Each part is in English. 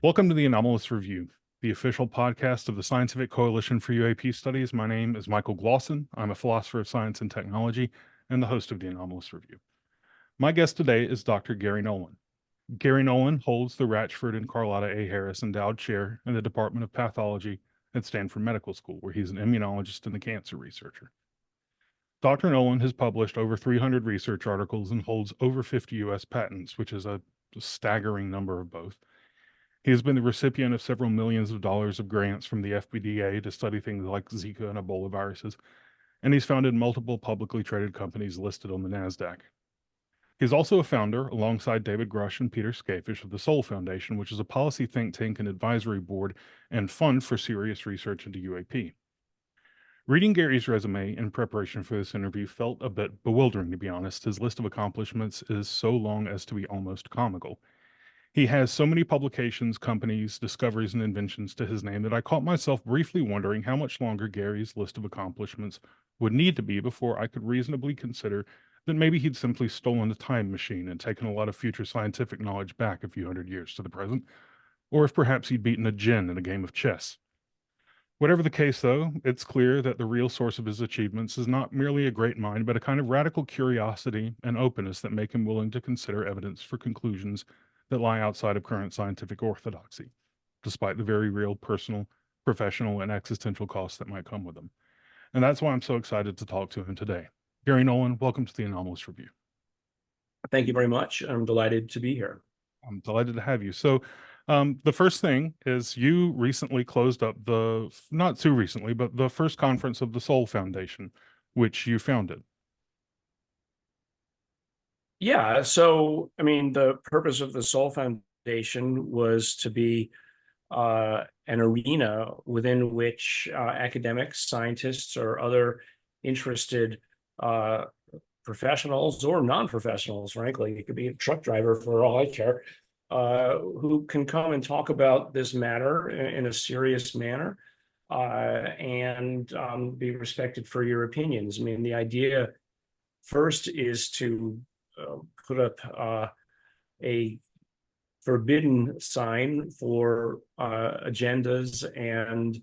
Welcome to the Anomalous Review, the official podcast of the Scientific Coalition for UAP Studies. My name is Michael Glosson. I'm a philosopher of science and technology and the host of the Anomalous Review. My guest today is Dr. Garry Nolan. Garry Nolan holds the Ratchford and Carlotta A. Harris Endowed Chair in the Department of Pathology at Stanford Medical School, where he's an immunologist and a cancer researcher. Dr. Nolan has published over 300 research articles and holds over 50 U.S. patents, which is a staggering number of both. He has been the recipient of several millions of dollars of grants from the FDA to study things like Zika and Ebola viruses, and he's founded multiple publicly traded companies listed on the NASDAQ. He's also a founder, alongside David Grusch and Peter Skafish, of the Soul Foundation, which is a policy think tank and advisory board and fund for serious research into UAP. Reading Garry's resume in preparation for this interview felt a bit bewildering, to be honest. His list of accomplishments is so long as to be almost comical. He has so many publications, companies, discoveries, and inventions to his name that I caught myself briefly wondering how much longer Garry's list of accomplishments would need to be before I could reasonably consider that maybe he'd simply stolen a time machine and taken a lot of future scientific knowledge back a few hundred years to the present, or if perhaps he'd beaten a djinn in a game of chess. Whatever the case, though, it's clear that the real source of his achievements is not merely a great mind, but a kind of radical curiosity and openness that make him willing to consider evidence for conclusions that lie outside of current scientific orthodoxy, despite the very real personal, professional, and existential costs that might come with them. And that's why I'm so excited to talk to him today. Garry Nolan, welcome to the Anomalous Review. Thank you very much. I'm delighted to be here. I'm delighted to have you. So the first thing is you recently closed up not too recently, but the first conference of the Soul Foundation, which you founded. Yeah, so, I mean, the purpose of the Soul Foundation was to be an arena within which academics, scientists, or other interested professionals or non-professionals, frankly, it could be a truck driver for all I care, who can come and talk about this matter in a serious manner and be respected for your opinions. I mean, the idea first is to put up a forbidden sign for agendas and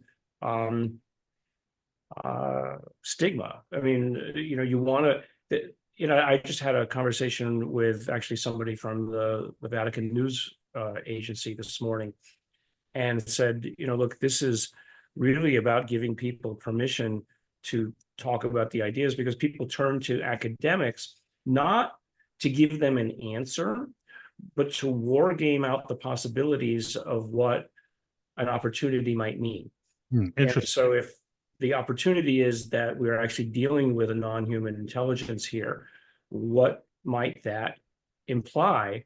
stigma. I mean, you want to, I just had a conversation with actually somebody from the Vatican News Agency this morning and said, look, this is really about giving people permission to talk about the ideas, because people turn to academics not to give them an answer, but to war game out the possibilities of what an opportunity might mean. And so if the opportunity is that we're actually dealing with a non-human intelligence here, what might that imply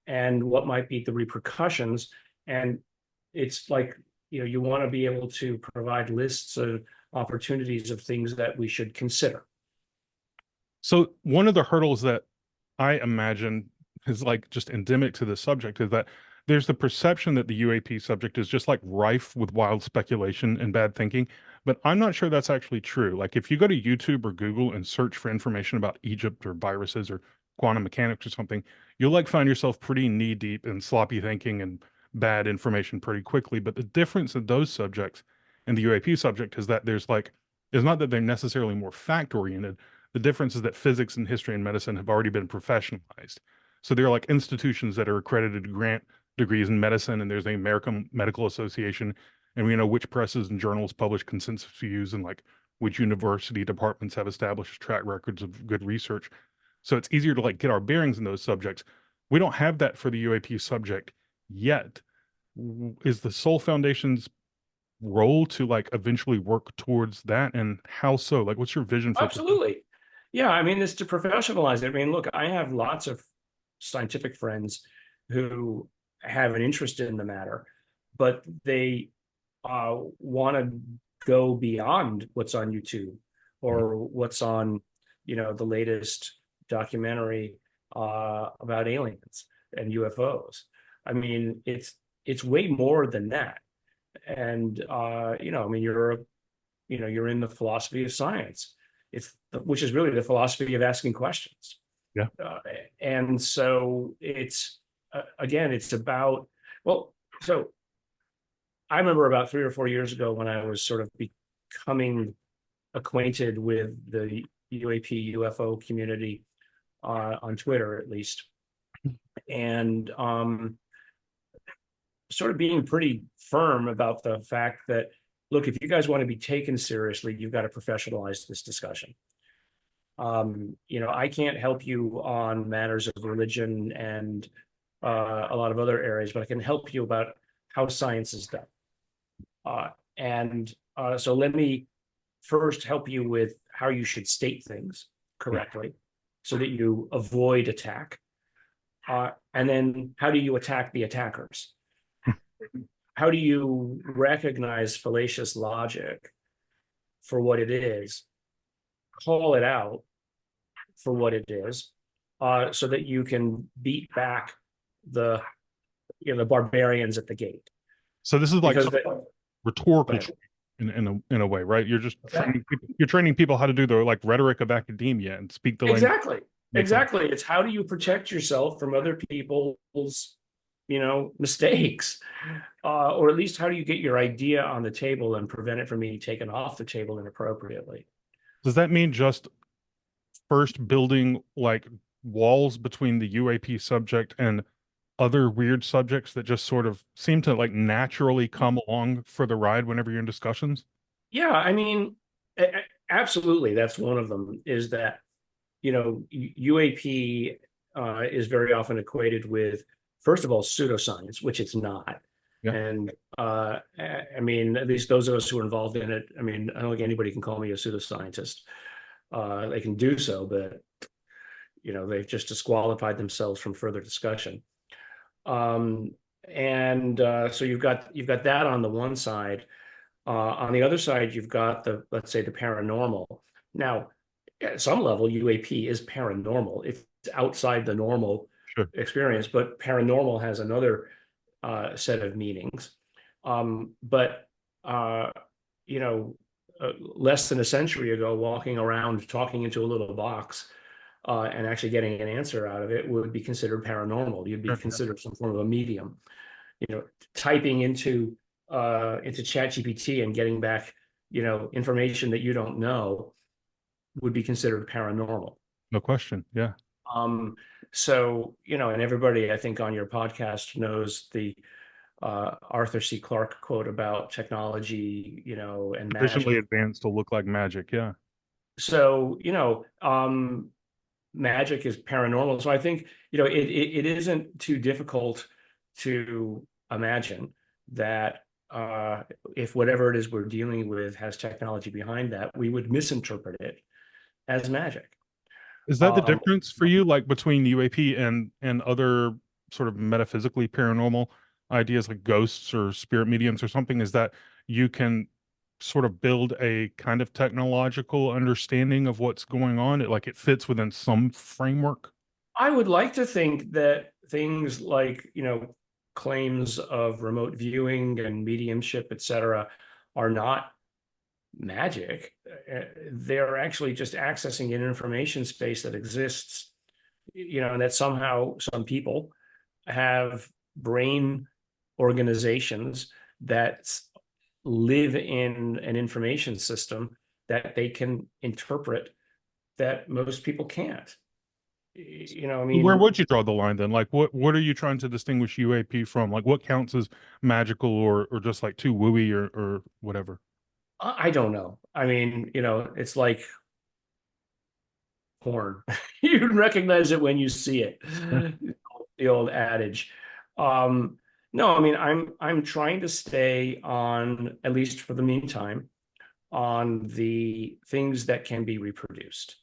and what might be the repercussions? And it's like, you want to be able to provide lists of opportunities of things that we should consider. So one of the hurdles that I imagine is like just endemic to this subject is that there's the perception that the UAP subject is just like rife with wild speculation and bad thinking, but I'm not sure that's actually true. Like if you go to YouTube or Google and search for information about Egypt or viruses or quantum mechanics or something, you'll like find yourself pretty knee deep in sloppy thinking and bad information pretty quickly. But the difference in those subjects and the UAP subject is that it's not that they're necessarily more fact oriented. The difference is that physics and history and medicine have already been professionalized. So there are like institutions that are accredited to grant degrees in medicine, and there's the American Medical Association, and we know which presses and journals publish consensus views and like which university departments have established track records of good research. So it's easier to like get our bearings in those subjects. We don't have that for the UAP subject yet. Is the Soul Foundation's role to like eventually work towards that, and how so? Like what's your vision for Absolutely. Yeah, I mean, it's to professionalize it. I mean, look, I have lots of scientific friends who have an interest in the matter, but they want to go beyond what's on YouTube or what's on, the latest documentary about aliens and UFOs. I mean, it's way more than that. And I mean, you're in the philosophy of science. Which is really the philosophy of asking questions. Yeah. And so it's again, it's about, well, so I remember about 3 or 4 years ago when I was sort of becoming acquainted with the UAP UFO community on Twitter, at least, and sort of being pretty firm about the fact that, look, if you guys want to be taken seriously, you've got to professionalize this discussion. I can't help you on matters of religion and a lot of other areas, but I can help you about how science is done. So let me first help you with how you should state things correctly so that you avoid attack. And then how do you attack the attackers? How do you recognize fallacious logic for what it is, call it out for what it is, so that you can beat back the barbarians at the gate? So this is like Because rhetorical in a way, right? You're just training people how to do the like rhetoric of academia and speak the language. Exactly. It's how do you protect yourself from other people's mistakes, or at least how do you get your idea on the table and prevent it from being taken off the table inappropriately? Does that mean just first building like walls between the UAP subject and other weird subjects that just sort of seem to like naturally come along for the ride whenever you're in discussions? Yeah, I mean, absolutely. That's one of them, is that, UAP is very often equated with, first of all, pseudoscience, which it's not. Yeah. And I mean, at least those of us who are involved in it, I mean, I don't think anybody can call me a pseudoscientist. They can do so, but they've just disqualified themselves from further discussion. So you've got that on the one side. On the other side, you've got let's say, the paranormal. Now, at some level, UAP is paranormal. It's outside the normal experience, but paranormal has another set of meanings. Less than a century ago, walking around talking into a little box and actually getting an answer out of it would be considered paranormal. You'd be considered some form of a medium. Typing into ChatGPT and getting back, information that you don't know would be considered paranormal. No question. Yeah. And everybody, I think, on your podcast knows the Arthur C. Clarke quote about technology, and Sufficiently magic. advanced to look like magic. Yeah. So, magic is paranormal. So I think, it isn't too difficult to imagine that if whatever it is we're dealing with has technology behind that, we would misinterpret it as magic. Is that the difference for you, like between UAP and other sort of metaphysically paranormal ideas like ghosts or spirit mediums or something? Is that you can sort of build a kind of technological understanding of what's going on? It fits within some framework? I would like to think that things like, claims of remote viewing and mediumship, et cetera, are not magic. They're actually just accessing an information space that exists, and that somehow some people have brain organizations that live in an information system that they can interpret that most people can't. I mean, Where would you draw the line then? Like, what are you trying to distinguish UAP from? Like, what counts as magical or just like too wooey or whatever? I don't know. I mean, it's like porn. You recognize it when you see it. The old adage. No, I mean, I'm trying to stay on, at least for the meantime, on the things that can be reproduced.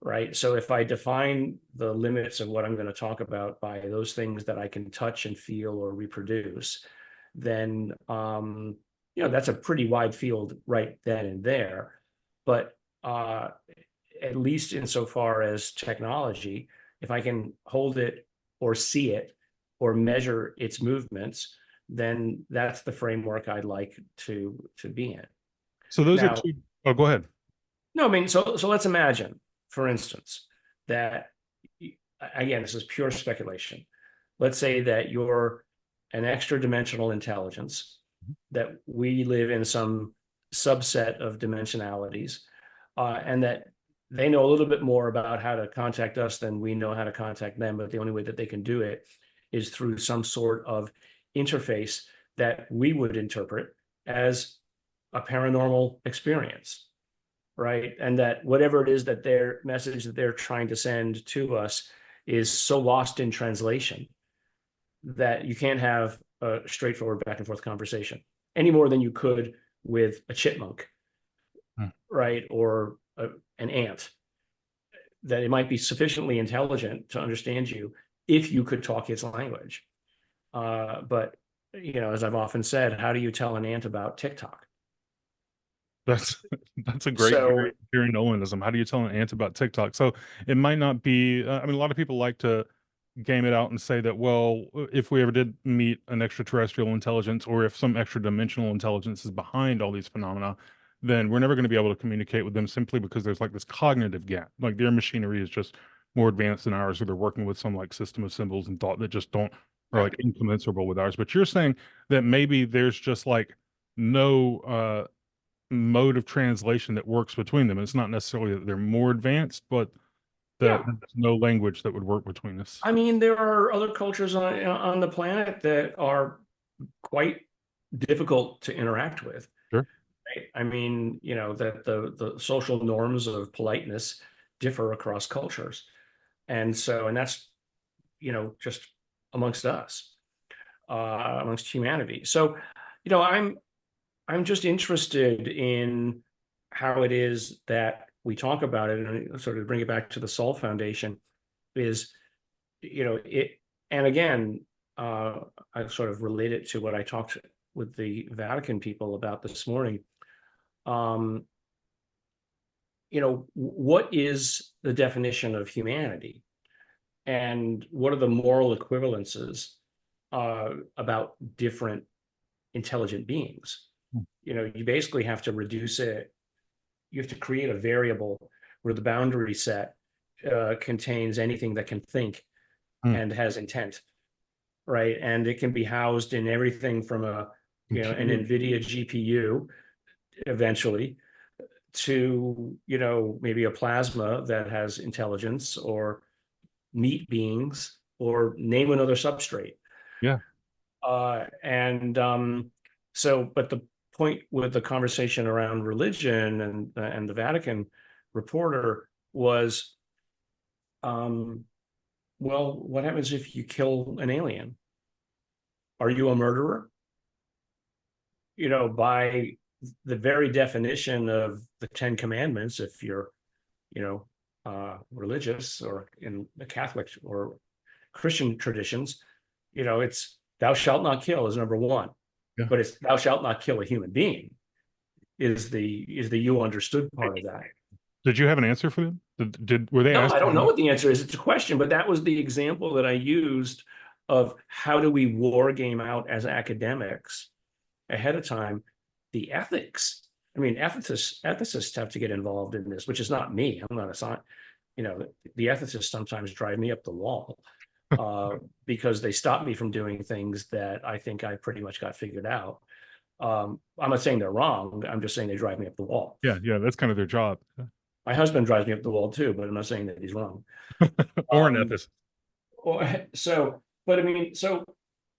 Right. So if I define the limits of what I'm going to talk about by those things that I can touch and feel or reproduce, then that's a pretty wide field right then and there. But at least insofar as technology, if I can hold it or see it or measure its movements, then that's the framework I'd like to be in. So those are two. Oh, go ahead. No, I mean, so let's imagine, for instance, that, again, this is pure speculation. Let's say that you're an extra dimensional intelligence that we live in some subset of dimensionalities, and that they know a little bit more about how to contact us than we know how to contact them, but the only way that they can do it is through some sort of interface that we would interpret as a paranormal experience, right? And that whatever it is that their message that they're trying to send to us is so lost in translation that you can't have a straightforward back and forth conversation any more than you could with a chipmunk, right? Or an ant. That it might be sufficiently intelligent to understand you if you could talk its language. But, as I've often said, how do you tell an ant about TikTok? That's that's a great So, Gary Nolanism. How do you tell an ant about TikTok? So it might not be. I mean, a lot of people like to game it out and say that, well, if we ever did meet an extraterrestrial intelligence, or if some extra dimensional intelligence is behind all these phenomena, then we're never going to be able to communicate with them simply because there's like this cognitive gap. Like their machinery is just more advanced than ours, or they're working with some like system of symbols and thought that just don't are right. like incommensurable with ours. But you're saying that maybe there's just like no mode of translation that works between them. It's not necessarily that they're more advanced, but that Yeah. there's no language that would work between us. I mean, there are other cultures on the planet that are quite difficult to interact with. Sure. Right? I mean, that the social norms of politeness differ across cultures. And that's, just amongst us, amongst humanity. So, I'm just interested in how it is that we talk about it, and sort of bring it back to the Soul Foundation is, it, and again, I sort of relate it to what I talked with the Vatican people about this morning. Um, what is the definition of humanity? And what are the moral equivalences about different intelligent beings? You basically have to reduce it. You have to create a variable where the boundary set contains anything that can think Hmm. and has intent, right? And it can be housed in everything from an Computer. NVIDIA GPU eventually to, maybe a plasma that has intelligence, or meat beings, or name another substrate. Yeah, And so, but the point with the conversation around religion and the Vatican reporter was, well, what happens if you kill an alien? Are you a murderer? By the very definition of the Ten Commandments, if you're, religious, or in the Catholic or Christian traditions, it's thou shalt not kill is number one, yeah. but it's thou shalt not kill a human being is the you understood part of that. Did you have an answer for them? Were they No, asked? I don't know what the answer is. It's a question, but that was the example that I used of how do we war game out as academics ahead of time the ethics. I mean, ethicists have to get involved in this, which is not me. I'm not a science. The ethicists sometimes drive me up the wall because they stop me from doing things that I think I pretty much got figured out. I'm not saying they're wrong. I'm just saying they drive me up the wall. Yeah, yeah, that's kind of their job. My husband drives me up the wall too, but I'm not saying that he's wrong. Or an Um, ethicist. but I mean, so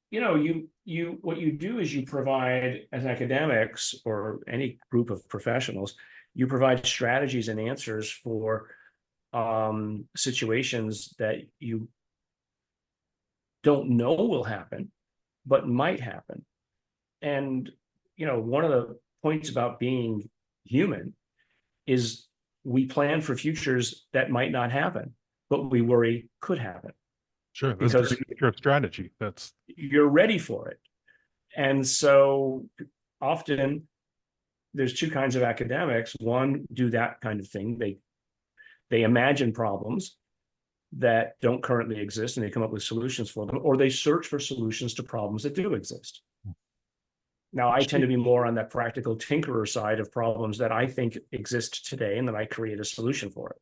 you what you do is you provide, as academics or any group of professionals, you provide strategies and answers for situations that you don't know will happen, but might happen. And one of the points about being human is we plan for futures that might not happen, but we worry could happen Sure, that's the because nature of strategy. That's you're ready for it. And so often there's two kinds of academics. One do that kind of thing. They imagine problems that don't currently exist and they come up with solutions for them, or they search for solutions to problems that do exist. Now, I tend to be more on that practical tinkerer side of problems that I think exist today, and then I create a solution for it.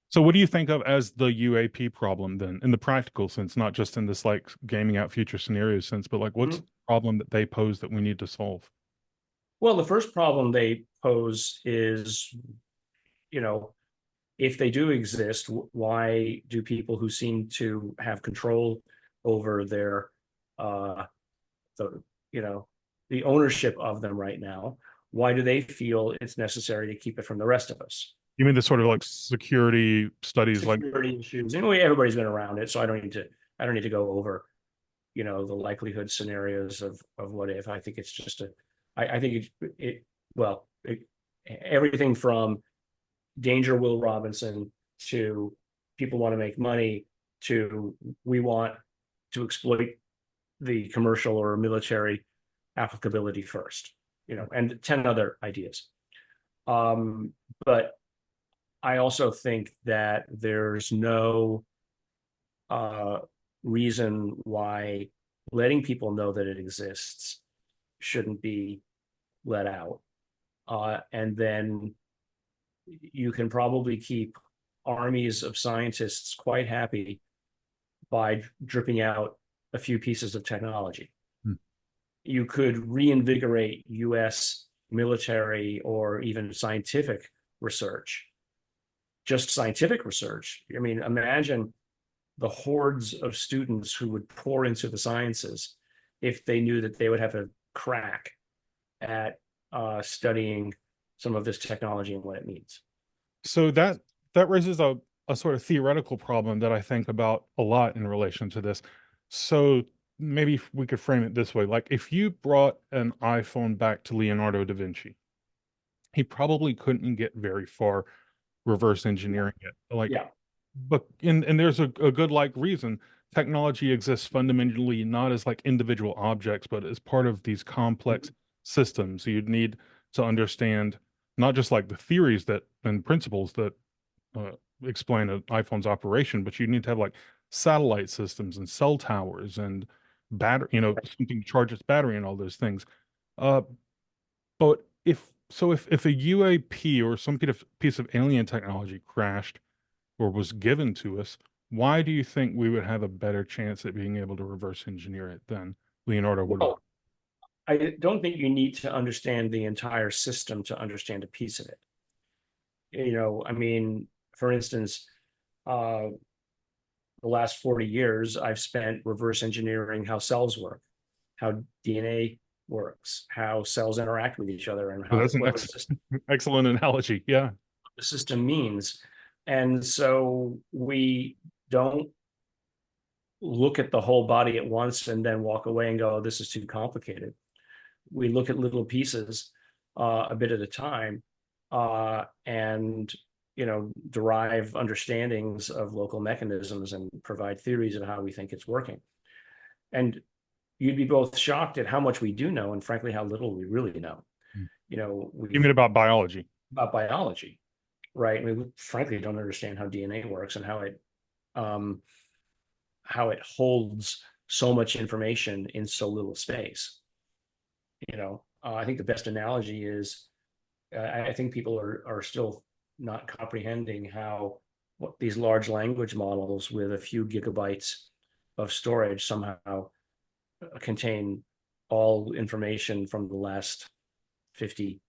so. What do you think of as the UAP problem then, in the practical sense, not just in this like gaming out future scenario sense, but like what's Mhm. the problem that they pose that we need to solve? Well, the first problem they pose is, you know, if they do exist, why do people who seem to have control over their, uh, the, you know, the ownership of them right now, why do they feel it's necessary to keep it from the rest of us? You mean the sort of like security studies, like Security issues. Anyway, everybody's been around it, so I don't need to go over, the likelihood scenarios of what if. I think it's just I think well, everything from Danger Will Robinson to people want to make money to we want to exploit the commercial or military applicability first, and 10 other ideas. But I also think that there's no uh, reason why letting people know that it exists shouldn't be let out. And then you can probably keep armies of scientists quite happy by dripping out a few pieces of technology. Hmm. You could reinvigorate US military or even scientific research, just scientific research. I mean, imagine the hordes of students who would pour into the sciences if they knew that they would have a crack at studying some of this technology and what it means. so that raises a sort of theoretical problem that I think about a lot in relation to this. So maybe we could frame it this way: like if you brought an iPhone back to Leonardo da Vinci, he probably couldn't get very far reverse engineering it. Like, Yeah. but and there's a good like reason. Technology exists fundamentally not as like individual objects, but as part of these complex systems. So you'd need to understand not just like the theories that and principles that uh, explain an iPhone's operation, but you need to have like satellite systems and cell towers and battery, something to charge its battery and all those things. Uh, but if a UAP or some piece of alien technology crashed or was given to us, why do you think we would have a better chance at being able to reverse engineer it than Leonardo would have? Well, I don't think you need to understand the entire system to understand a piece of it. I mean, for instance, uh, the last 40 years, I've spent reverse engineering how cells work, how DNA works, how cells interact with each other, and So that's an what the system, excellent analogy. Yeah. means. And so we don't look at the whole body at once and then walk away and go, oh, this is too complicated. We look at little pieces a bit at a time, and derive understandings of local mechanisms and provide theories of how we think it's working. And you'd be both shocked at how much we do know and frankly how little we really know. Mm. You We've mean about biology? about biology, right? I mean, we frankly don't understand how DNA works and um, how it holds so much information in so little space. I think the best analogy is I think people are still not comprehending how what these large language models with a few gigabytes of storage somehow contain all information from the last 50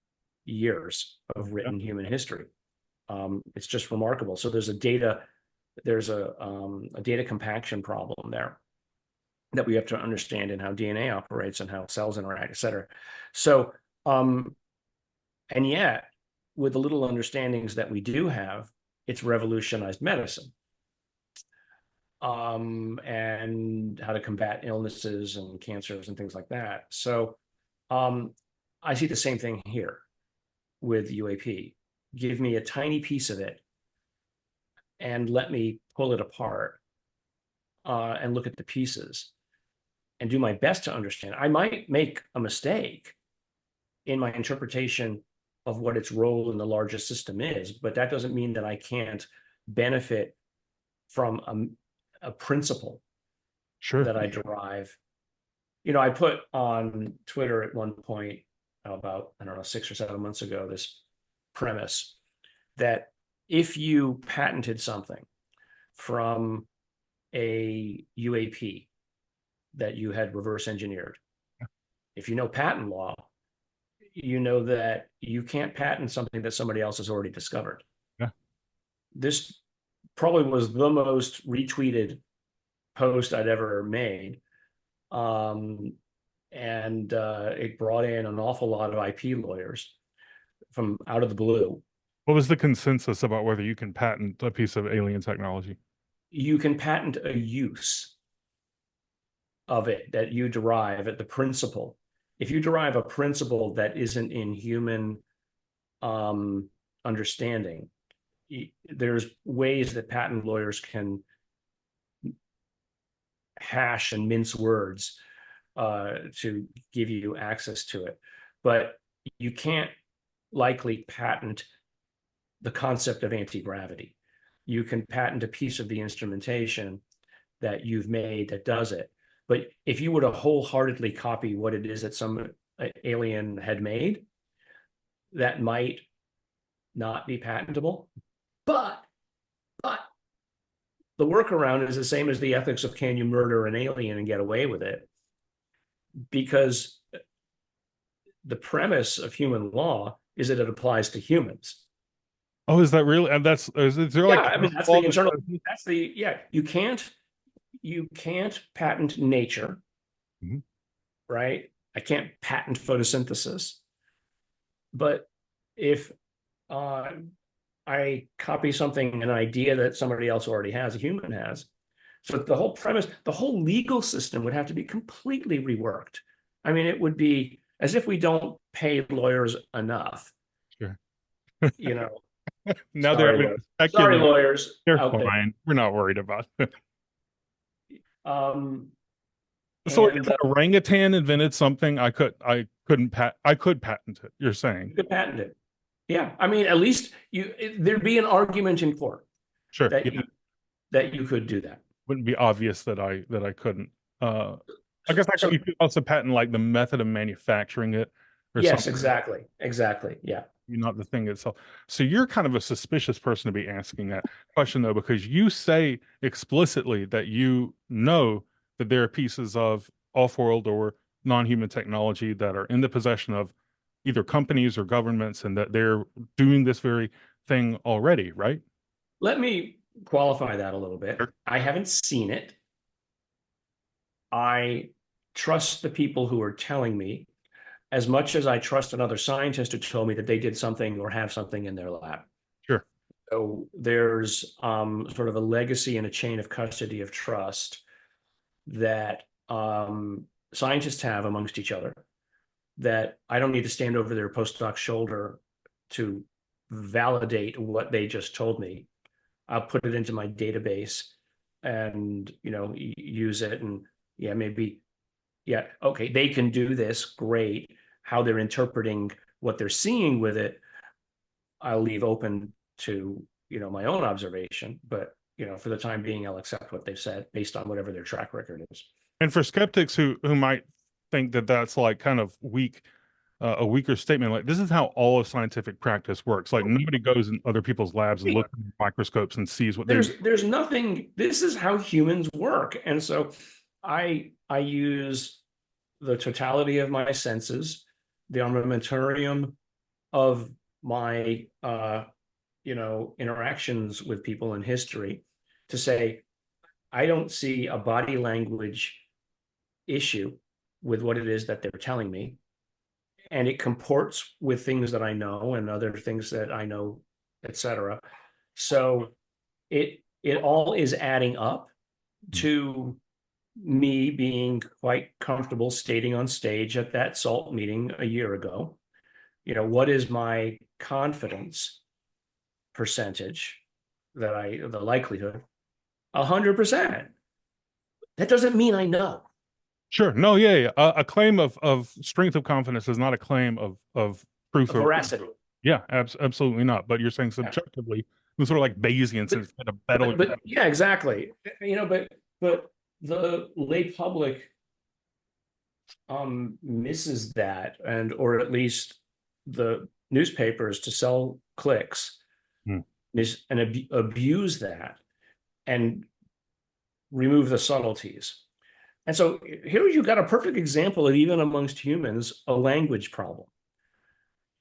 years of Yeah. written human history. It's just remarkable. So there's a data compaction problem there that we have to understand in how DNA operates and how cells interact, et cetera. So, and yet, with the little understandings that we do have, it's revolutionized medicine, and how to combat illnesses and cancers and things like that. So, I see the same thing here with UAP. Give me a tiny piece of it and let me pull it apart, and look at the pieces and do my best to understand. I might make a mistake in my interpretation of what its role in the largest system is, but that doesn't mean that I can't benefit from a principle Sure. that I derive. I put on Twitter at one point about, I don't know, 6 or 7 months ago, this premise that if you patented something from a UAP that you had reverse engineered, if you know patent law, you know that you can't patent something that somebody else has already discovered. Yeah. This probably was the most retweeted post I'd ever made. And it brought in an awful lot of IP lawyers from out of the blue. What was the consensus about whether you can patent a piece of alien technology? You can patent a use of it that you derive at the principle. If you derive a principle that isn't in human understanding, there's ways that patent lawyers can hash and mince words to give you access to it. But you can't likely patent the concept of anti-gravity. You can patent a piece of the instrumentation that you've made that does it. But if you were to wholeheartedly copy what it is that some alien had made, that might not be patentable. But the workaround is the same as the ethics of can you murder an alien and get away with it? Because the premise of human law is that it applies to humans. Oh, is that really? And is there Yeah, like I mean, that's the internal, that's the, yeah, you can't patent nature, Mhm. right? I can't patent photosynthesis. But if I copy something, an idea that somebody else already has, a human has, so the whole premise, the whole legal system would have to be completely reworked. I mean, it would be as if we don't pay lawyers enough, Sure. you know. Now they're Sorry, having lawyers. to Sorry, speculate. lawyers They're out there. fine. We're not worried about it. Um, So if and an orangutan invented something, I could patent it. You're saying? you could patent it. Yeah, I mean, at least there'd be an argument in court Sure. that Yeah. you could do that. Wouldn't be obvious that I couldn't. I guess So you could also patent like the method of manufacturing it or yes, something. exactly. Yeah. Not the thing itself. So you're kind of a suspicious person to be asking that question, though, because you say explicitly that you know that there are pieces of off-world or non-human technology that are in the possession of either companies or governments, and that they're doing this very thing already, right? Let me qualify that a little bit. Sure. I haven't seen it. I trust the people who are telling me as much as I trust another scientist who told me that they did something or have something in their lab. Sure. So there's sort of a legacy and a chain of custody of trust that scientists have amongst each other that I don't need to stand over their postdoc shoulder to validate what they just told me. I'll put it into my database and use it, and yeah, maybe, yeah, okay, they can do this, great. How they're interpreting what they're seeing with it, I'll leave open to my own observation, but for the time being, I'll accept what they've said based on whatever their track record is. And for skeptics who might think that that's like kind of weak, a weaker statement, like this is how all of scientific practice works. Like nobody goes in other people's labs and looks at microscopes and sees what There's nothing. This is how humans work, and so I use the totality of my senses, the armamentarium of my interactions with people in history to say I don't see a body language issue with what it is that they're telling me, and it comports with things that I know and other things that I know, etc. So it all is adding up to me being quite comfortable stating on stage at that SALT meeting a year ago, what is my confidence percentage the likelihood? 100%. That doesn't mean I know. Sure. No, yeah. A claim of strength of confidence is not a claim of proof or Veracity. yeah, absolutely not. But you're saying subjectively, it's sort of like Bayesian since it's a battle. But yeah, exactly. But the lay public misses that, and or at least the newspapers to sell clicks abuse that and remove the subtleties. And so here you got a perfect example of, even amongst humans, a language problem,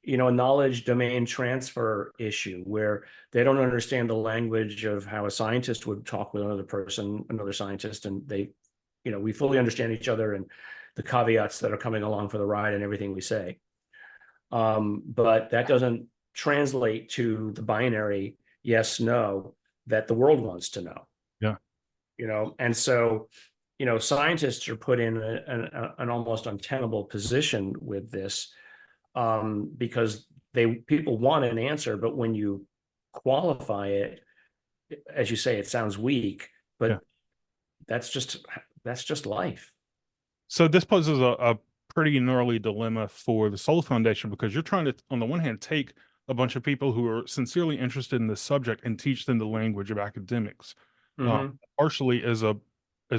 a knowledge domain transfer issue where they don't understand the language of how a scientist would talk with another person, another scientist, and we fully understand each other and the caveats that are coming along for the ride and everything we say. But that doesn't translate to the binary yes, no, that the world wants to know. Yeah. And so, scientists are put in an almost untenable position with this, because people want an answer, but when you qualify it, as you say, it sounds weak, Yeah. but that's just life. So this poses a pretty gnarly dilemma for the Soul Foundation, because you're trying to, on the one hand, take a bunch of people who are sincerely interested in this subject and teach them the language of academics, Mm-hmm. partially as a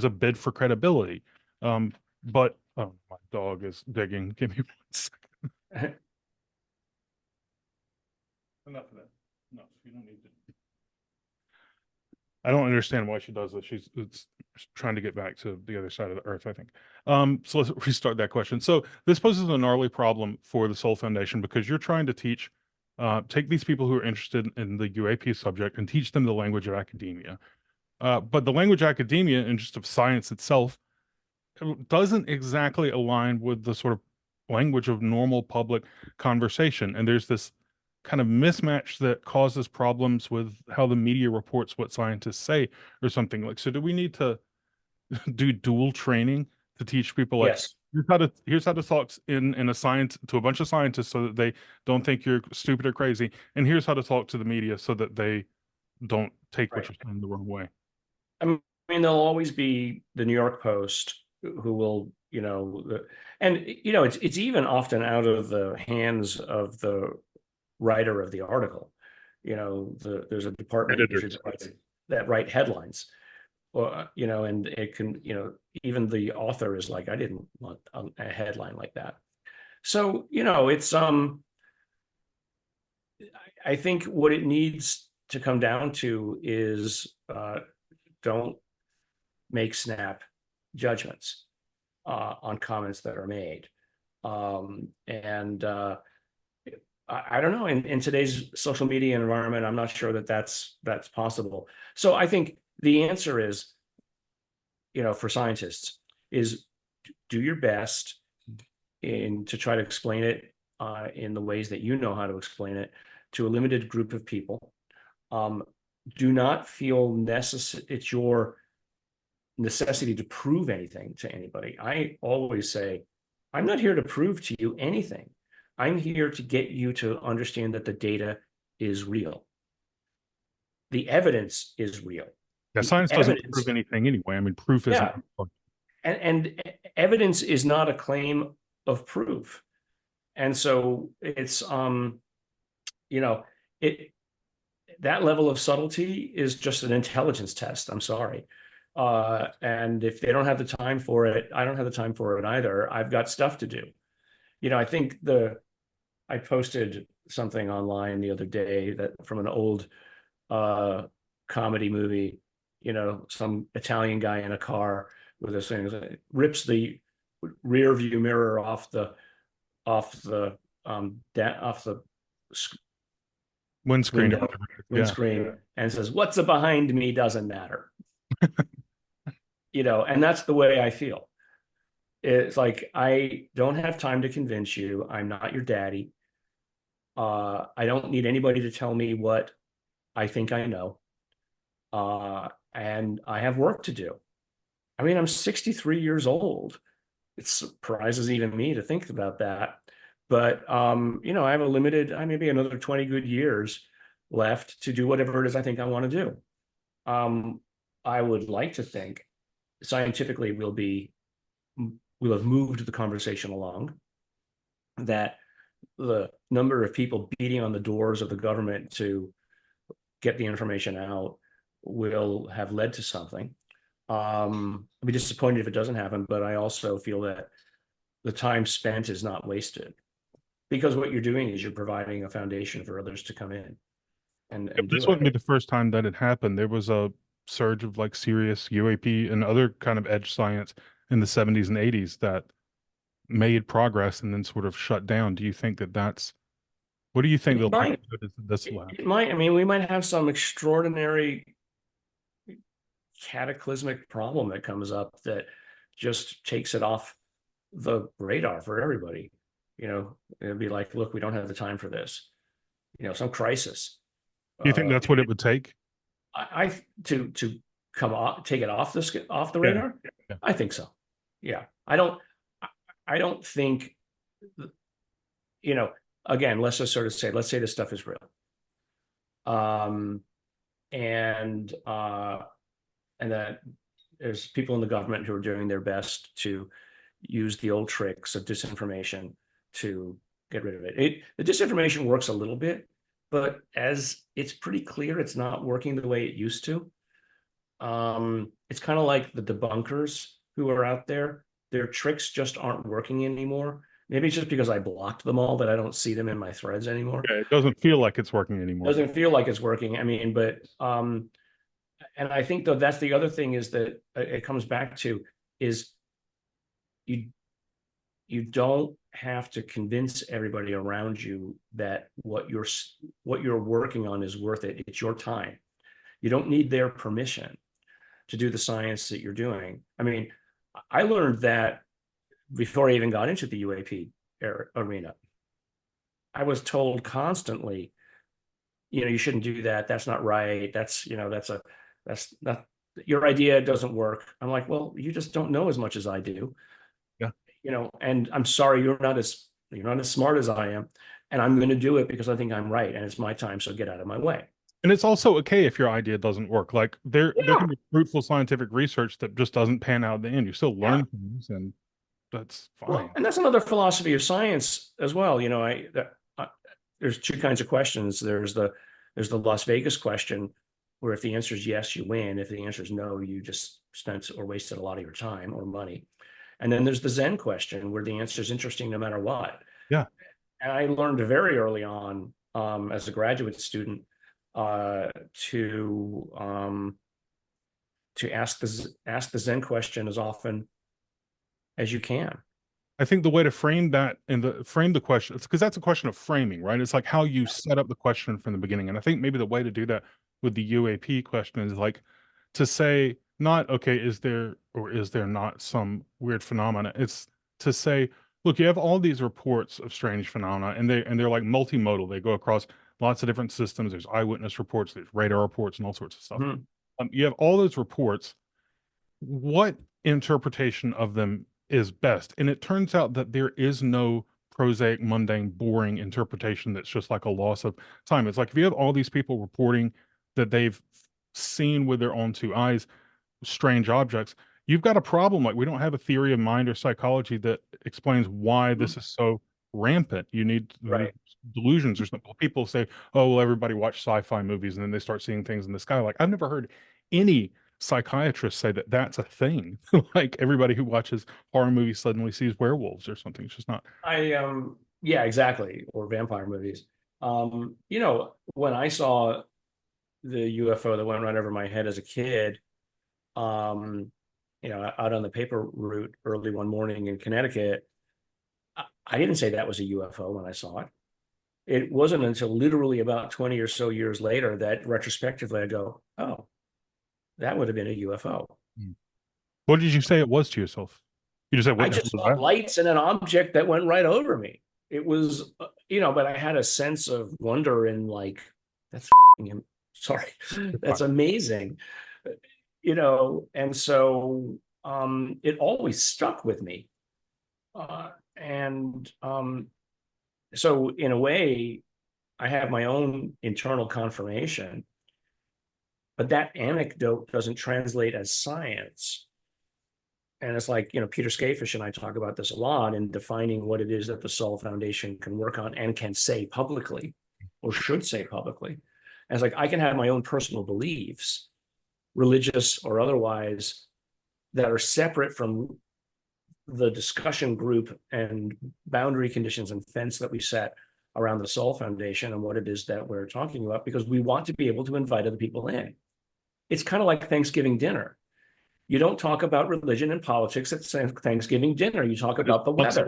bid for credibility. But oh, my dog is digging. Give me 1 second. Enough of that. No, you don't need to. I don't understand why she does this. It's trying to get back to the other side of the earth, I think. So let's restart that question. So this poses a gnarly problem for the Soul Foundation, because you're trying to take these people who are interested in the UAP subject and teach them the language of academia. But the language of academia and just of science itself doesn't exactly align with the sort of language of normal public conversation. And there's this kind of mismatch that causes problems with how the media reports what scientists say or something. Like, so do we need to do dual training to teach people, like, Yes. here's how to talk in a science to a bunch of scientists so that they don't think you're stupid or crazy, and here's how to talk to the media so that they don't take what Right. you're saying the wrong way? I mean, there'll always be the New York Post who will, and it's even often out of the hands of the writer of the article. There's a department usually Editors. that write headlines, or and it can, even the author is like, I didn't want a headline like that. So it's I think what it needs to come down to is, don't make snap judgments on comments that are made. And I don't know, in today's social media environment, I'm not sure that that's possible. So I think the answer is, for scientists, is do your best to try to explain it in the ways that you know how to explain it to a limited group of people. Do not feel necessary. It's your necessity to prove anything to anybody. I always say, I'm not here to prove to you anything. I'm here to get you to understand that the data is real. The evidence is real. Yeah, The science doesn't prove evidence, anything anyway. I mean, proof isn't. yeah, and evidence is not a claim of proof. And so it's it that level of subtlety is just an intelligence test. I'm sorry. And if they don't have the time for it, I don't have the time for it either. I've got stuff to do. I think I posted something online the other day that from an old comedy movie, some Italian guy in a car with this thing, rips the rear view mirror off the off the Windscreen or window whatever. Yeah. windscreen and says, "What's behind me doesn't matter." And that's the way I feel. It's like, I don't have time to convince you. I'm not your daddy. I don't need anybody to tell me what I think I know. And I have work to do. I mean, I'm 63 years old. It surprises even me to think about that. But I have maybe another 20 good years left to do whatever it is I think I want to do. I would like to think scientifically we'll have moved the conversation along, that the number of people beating on the doors of the government to get the information out will have led to something. I'll be disappointed if it doesn't happen, but I also feel that the time spent is not wasted, because what you're doing is you're providing a foundation for others to come in and This do wouldn't be it. the first time that it happened. There was a surge of like serious UAP and other kind of edge science in the 70s and 80s that made progress and then sort of shut down. Do you think that that's, what do you think the It might. likelihood is that this will happen? It might. I mean, we might have some extraordinary cataclysmic problem that comes up that just takes it off the radar for everybody. It'd be like, look, we don't have the time for this. Some crisis. Do you think that's what it would take? To come off, take it off the Yeah. radar. Yeah. I think so. Yeah, I don't think. Again, let's just sort of say, let's say this stuff is real. And that there's people in the government who are doing their best to use the old tricks of disinformation to get rid of it. The disinformation works a little bit, but as it's pretty clear, it's not working the way it used to. It's kind of like the debunkers who are out there. Their tricks just aren't working anymore. Maybe it's just because I blocked them all that I don't see them in my threads anymore. Yeah, it doesn't feel like it's working anymore. Doesn't feel like it's working. I mean, but and I think though that's the other thing is that it comes back to is you don't have to convince everybody around you that what you're working on is worth it. It's your time. You don't need their permission to do the science that you're doing. I mean, I learned that before I even got into the UAP arena. I was told constantly, you shouldn't do that. That's not right. That's not, your idea doesn't work. I'm like, well, you just don't know as much as I do. Yeah. And I'm sorry, you're not as smart as I am. And I'm going to do it because I think I'm right. And it's my time. So get out of my way. And it's also okay if your idea doesn't work. Like there can be fruitful scientific research that just doesn't pan out in the end. You still learn things, and that's fine. Well, and that's another philosophy of science as well. There's two kinds of questions. There's the Las Vegas question, where if the answer is yes, you win. If the answer is no, you just spent or wasted a lot of your time or money. And then there's the Zen question, where the answer is interesting no matter what. Yeah. And I learned very early on, as a graduate student, to ask the Zen question as often as you can. I think the way to frame that and frame the question, it's because that's a question of framing, right? It's like how you set up the question from the beginning. And I think maybe the way to do that with the UAP question is like to say not, okay, is there or is there not some weird phenomena? It's to say, look, you have all these reports of strange phenomena, and they're like multimodal. They go across lots of different systems. There's eyewitness reports, there's radar reports, and all sorts of stuff. Mm-hmm. You have all those reports. What interpretation of them is best? And it turns out that there is no prosaic, mundane, boring interpretation that's just like a loss of time. It's like if you have all these people reporting that they've seen with their own two eyes strange objects, you've got a problem. Like we don't have a theory of mind or psychology that explains why this is so rampant. You need delusions or something. People say, oh, well, everybody watch sci-fi movies and then they start seeing things in the sky. Like I've never heard any psychiatrists say that that's a thing. Like everybody who watches horror movies suddenly sees werewolves or something. It's just not. Yeah, exactly. Or vampire movies. When I saw the UFO that went right over my head as a kid, out on the paper route early one morning in Connecticut, I didn't say that was a UFO when I saw it. It wasn't until literally about 20 or so years later that retrospectively I go, oh, that would have been a UFO. What did you say it was to yourself? You just said, what I just saw lights and an object that went right over me. It was, but I had a sense of wonder and like, that's sorry, that's amazing. And so it always stuck with me. So in a way, I have my own internal confirmation, but that anecdote doesn't translate as science. And it's like, Peter Skafish and I talk about this a lot in defining what it is that the Sol Foundation can work on and can say publicly or should say publicly. And it's like, I can have my own personal beliefs, religious or otherwise, that are separate from the discussion group and boundary conditions and fence that we set around the Sol Foundation and what it is that we're talking about, because we want to be able to invite other people in. It's kind of like Thanksgiving dinner. You don't talk about religion and politics at Thanksgiving dinner. You talk about the weather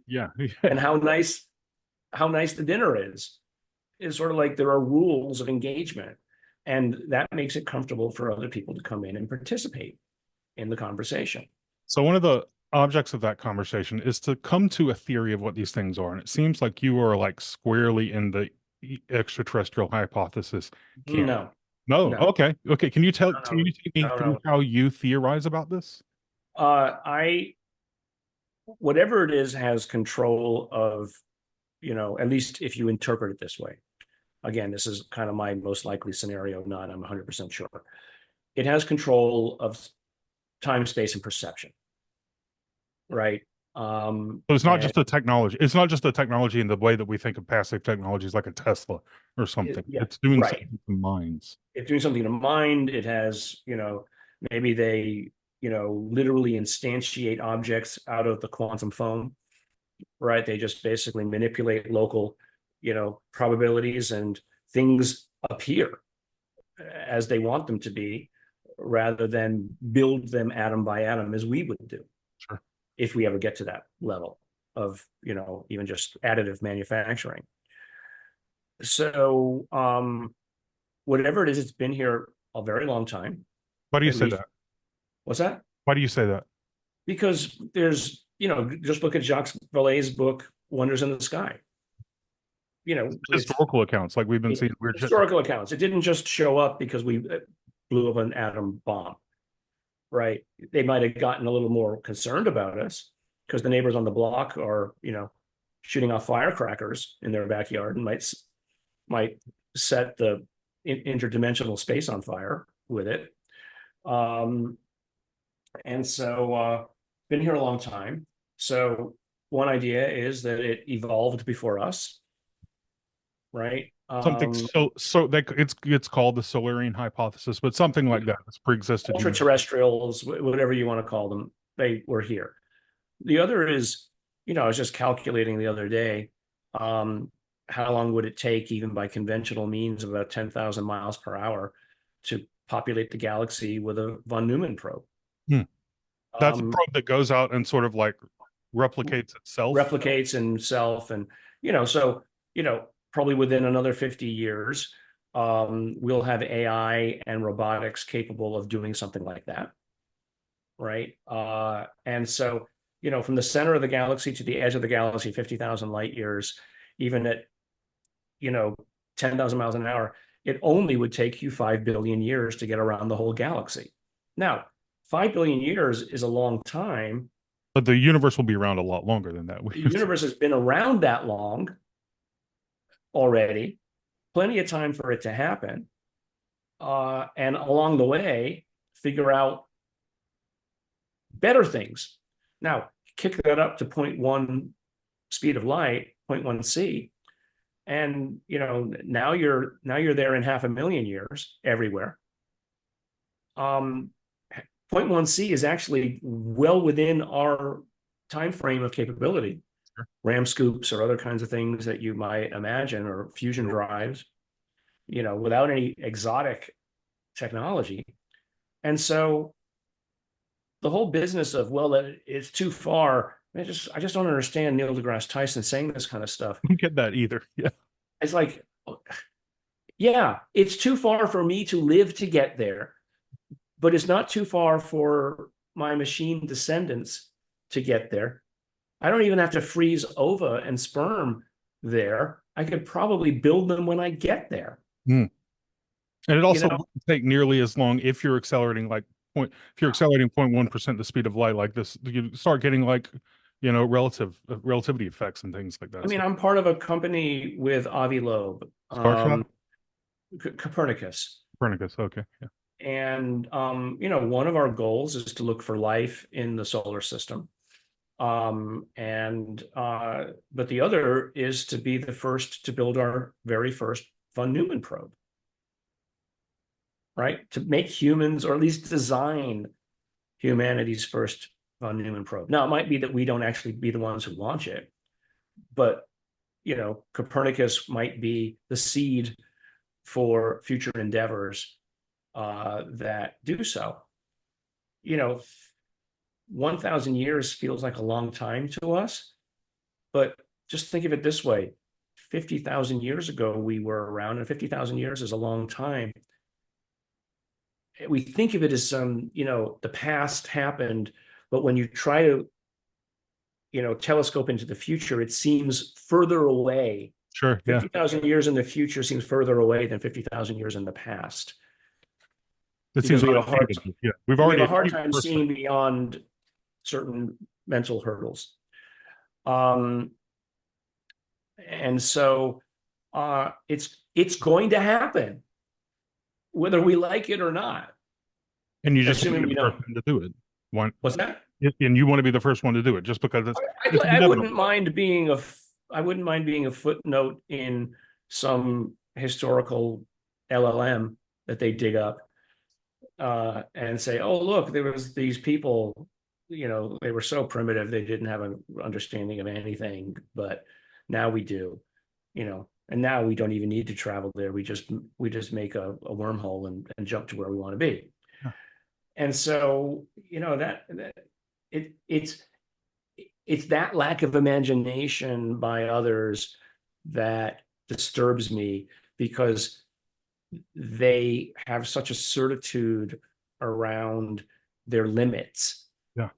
Yeah. and how nice the dinner is. It's sort of like there are rules of engagement, and that makes it comfortable for other people to come in and participate in the conversation. So one of the objects of that conversation is to come to a theory of what these things are. And it seems like you are like squarely in the extraterrestrial hypothesis camp. No, No. no, Okay. Okay. Can you no, take me no, through no. how you theorize about this? I whatever it is has control of, at least if you interpret it this way. Again, this is kind of my most likely scenario, not I'm 100% sure. It has control of time, space, and perception, right? So it's not And just a technology. It's not just a technology in the way that we think of passive technologies like a Tesla or something. yeah, It's doing right. something to minds. It's doing something to mind. It has, maybe they, literally instantiate objects out of the quantum foam, right? They just basically manipulate local, probabilities, and things appear as they want them to be, rather than build them atom by atom as we would do. Sure. If we ever get to that level of, even just additive manufacturing. So whatever it is, it's been here a very long time. Why do you At say least, that? what's that? Why do you say that? Because there's, just look at Jacques Vallée's book, Wonders in the Sky. It's Historical accounts, like we've been seeing weird shit. historical accounts. It didn't just show up because we blew up an atom bomb, right? They might have gotten a little more concerned about us because the neighbors on the block are, shooting off firecrackers in their backyard and might set the interdimensional space on fire with it. And so been here a long time. So one idea is that it evolved before us, right? Something so that it's called the Solarian hypothesis, but something like that that's pre-existed. Ultra terrestrials, whatever you want to call them, they were here. The other is, I was just calculating the other day, how long would it take, even by conventional means, of about 10,000 miles per hour, to populate the galaxy with a von Neumann probe? That's a probe that goes out and sort of like replicates itself. Replicates itself, and so probably within another 50 years, we'll have AI and robotics capable of doing something like that, right? And so from the center of the galaxy to the edge of the galaxy, 50,000 light years, even at 10,000 miles an hour, it only would take you 5 billion years to get around the whole galaxy. Now, 5 billion years is a long time. But the universe will be around a lot longer than that. The universe has been around that long already, plenty of time for it to happen. And along the way, figure out better things. Now, kick that up to 0.1 speed of light, 0.1 c, and now you're there in 500,000 years everywhere. 0.1 c is actually well within our time frame of capability. Sure. RAM scoops or other kinds of things that you might imagine, or fusion drives, without any exotic technology. And so the whole business of, well, it's too far. I just don't understand Neil deGrasse Tyson saying this kind of stuff. I don't get that either. Yeah. It's like, yeah, it's too far for me to live to get there, but it's not too far for my machine descendants to get there. I don't even have to freeze ova and sperm there. I could probably build them when I get there. And it also wouldn't take nearly as long if you're accelerating if you're accelerating 0.1% the speed of light like this, you start getting relativity effects and things like that. I mean, I'm part of a company with Avi Loeb, Copernicus. Copernicus, okay, yeah. And one of our goals is to look for life in the solar system. But the other is to be the first to build our very first von Neumann probe, right? To make humans, or at least design humanity's first von Neumann probe. Now, it might be that we don't actually be the ones who launch it, but Copernicus might be the seed for future endeavors that do so. you know, 1,000 years feels like a long time to us, but just think of it this way. 50,000 years ago, we were around, and 50,000 years is a long time. We think of it as the past happened, but when you try to, telescope into the future, it seems further away. Sure. Yeah. 50,000 years in the future seems further away than 50,000 years in the past, It seems because unattainable. Yeah. We've we have already a hard achieved time the first seeing beyond certain mental hurdles. Um, and so it's going to happen, whether we like it or not, and you just want to assuming be we the first don't. one to do it. One, What's that? and you want to be the first one to do it just because it's I inevitable. wouldn't mind being I wouldn't mind being a footnote in some historical LLM that they dig up, and say, oh, look, there was these people, they were so primitive, they didn't have an understanding of anything, but now we do, and now we don't even need to travel there. We just make a wormhole and jump to where we want to be. Yeah. And so, that it's that lack of imagination by others that disturbs me, because they have such a certitude around their limits Yeah.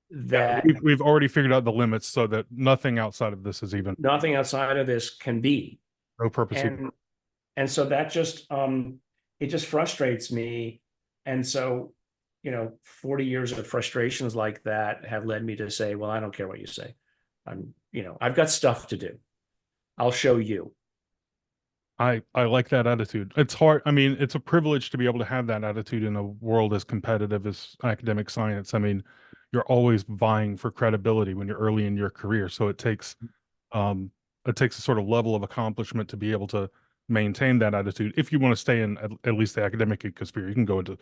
that We've already figured out the limits so that nothing outside of this is even nothing outside of this can be. no purpose even. And so that just it just frustrates me. And so 40 years of frustrations like that have led me to say, well, I don't care what you say. I've got stuff to do. I'll show you. I like that attitude. It's hard. I mean, it's a privilege to be able to have that attitude in a world as competitive as academic science. I mean, you're always vying for credibility when you're early in your career. So um it takes a sort of level of accomplishment to be able to maintain that attitude. If you want to stay in at least the academic sphere, you can go into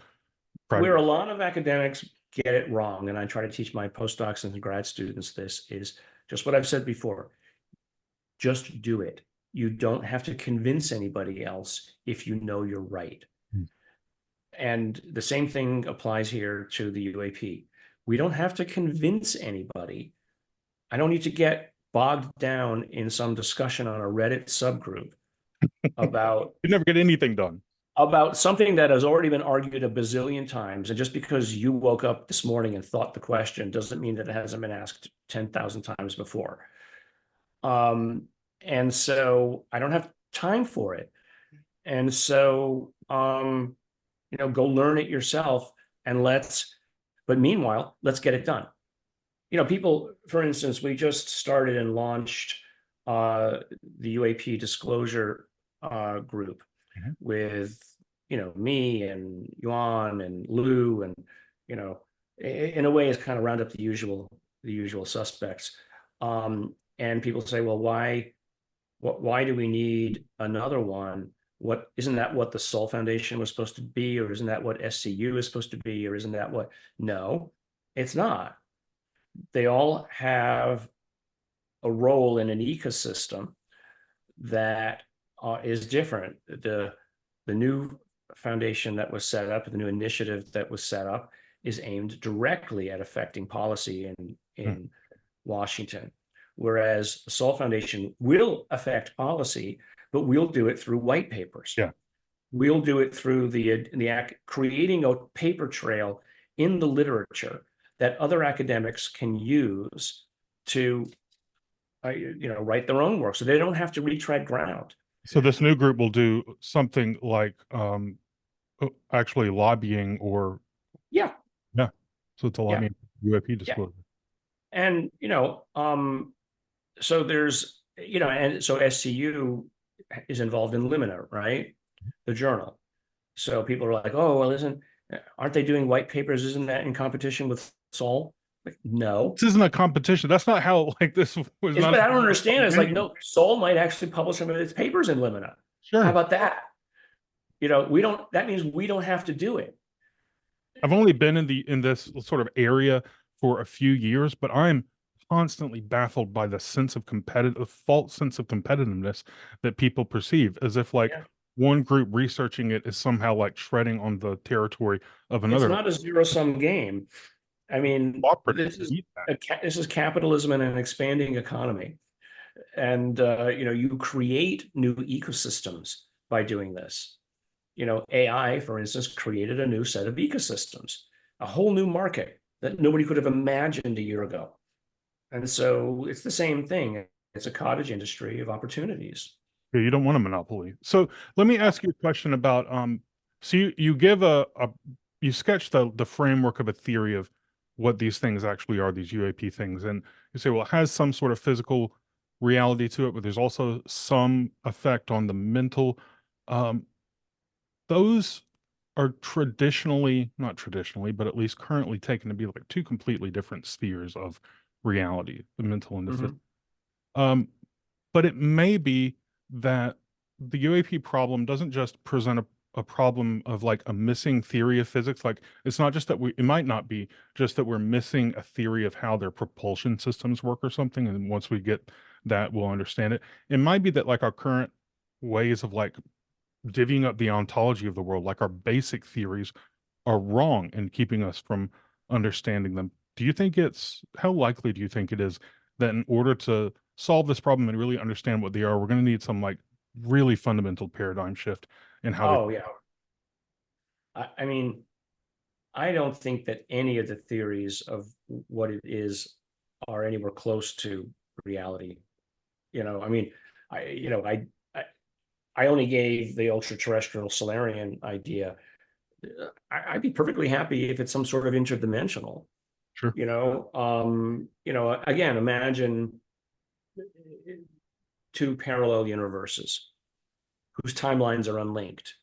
Where private. a lot of academics get it wrong, and I try to teach my postdocs and grad students this, is just what I've said before. Just do it. You don't have to convince anybody else if you know you're right. Hmm. And the same thing applies here to the UAP. We don't have to convince anybody. I don't need to get bogged down in some discussion on a Reddit subgroup about You never get anything done. something that has already been argued a bazillion times. And just because you woke up this morning and thought the question doesn't mean that it hasn't been asked 10,000 times before. And so I don't have time for it. And so, go learn it yourself, and but meanwhile, let's get it done. People, for instance, we just started and launched the UAP disclosure group Mhm. with, me and Yuan and Lou, and, in a way is kind of round up the usual suspects. And people say, well, why do we need another one? What isn't that what the Sol Foundation was supposed to be, or isn't that what SCU is supposed to be, or isn't that what? No, it's not. They all have a role in an ecosystem that is different. The new foundation that was set up, the new initiative that was set up, is aimed directly at affecting policy in Washington. Whereas the Sol Foundation will affect policy, but we'll do it through white papers. Yeah. We'll do it through creating a paper trail in the literature that other academics can use to, write their own work, so they don't have to retread ground. So this new group will do something like actually lobbying or Yeah, yeah. So it's a yeah, lobbying UAP yeah. disclosure. And so there's, and so SCU is involved in Limina, right? The journal. So people are like, oh, well, aren't they doing white papers? Isn't that in competition with Sol? Like, no. This isn't a competition. That's not how this was not. But I don't understand. It's like, no, Sol might actually publish some of its papers in Limina. How Sure. about that? That means we don't have to do it. I've only been in this sort of area for a few years, but I'm constantly baffled by the false sense of competitiveness that people perceive, as if like, Yeah. one group researching it is somehow like treading on the territory of It's another. not a zero-sum game. I mean, Cooperative beat that. this is capitalism in an expanding economy. And you create new ecosystems by doing this. AI, for instance, created a new set of ecosystems, a whole new market that nobody could have imagined a year ago. And so it's the same thing. It's a cottage industry of opportunities. Yeah, you don't want a monopoly. So let me ask you a question about so you give a you sketch the framework of a theory of what these things actually are, these UAP things, and you say, well, it has some sort of physical reality to it, but there's also some effect on the mental. Um, those are traditionally, not traditionally, but at least currently taken to be like two completely different spheres of reality, the mental and the physical. Mhm. Um, but it may be that the UAP problem doesn't just present a problem of like a missing theory of physics. Like it's not just that it might not be just that we're missing a theory of how their propulsion systems work or something. And once we get that, we'll understand it. It might be that like our current ways of like divvying up the ontology of the world, like our basic theories are wrong and keeping us from understanding them. Do you think how likely do you think it is that in order to solve this problem and really understand what they are, we're going to need some like really fundamental paradigm shift in how we. Oh, yeah. I mean, I don't think that any of the theories of what it is are anywhere close to reality. I mean, I, you know, I, I only gave the ultra terrestrial Solarian idea. I'd be perfectly happy if it's some sort of interdimensional. Sure. Again, imagine two parallel universes whose timelines are unlinked.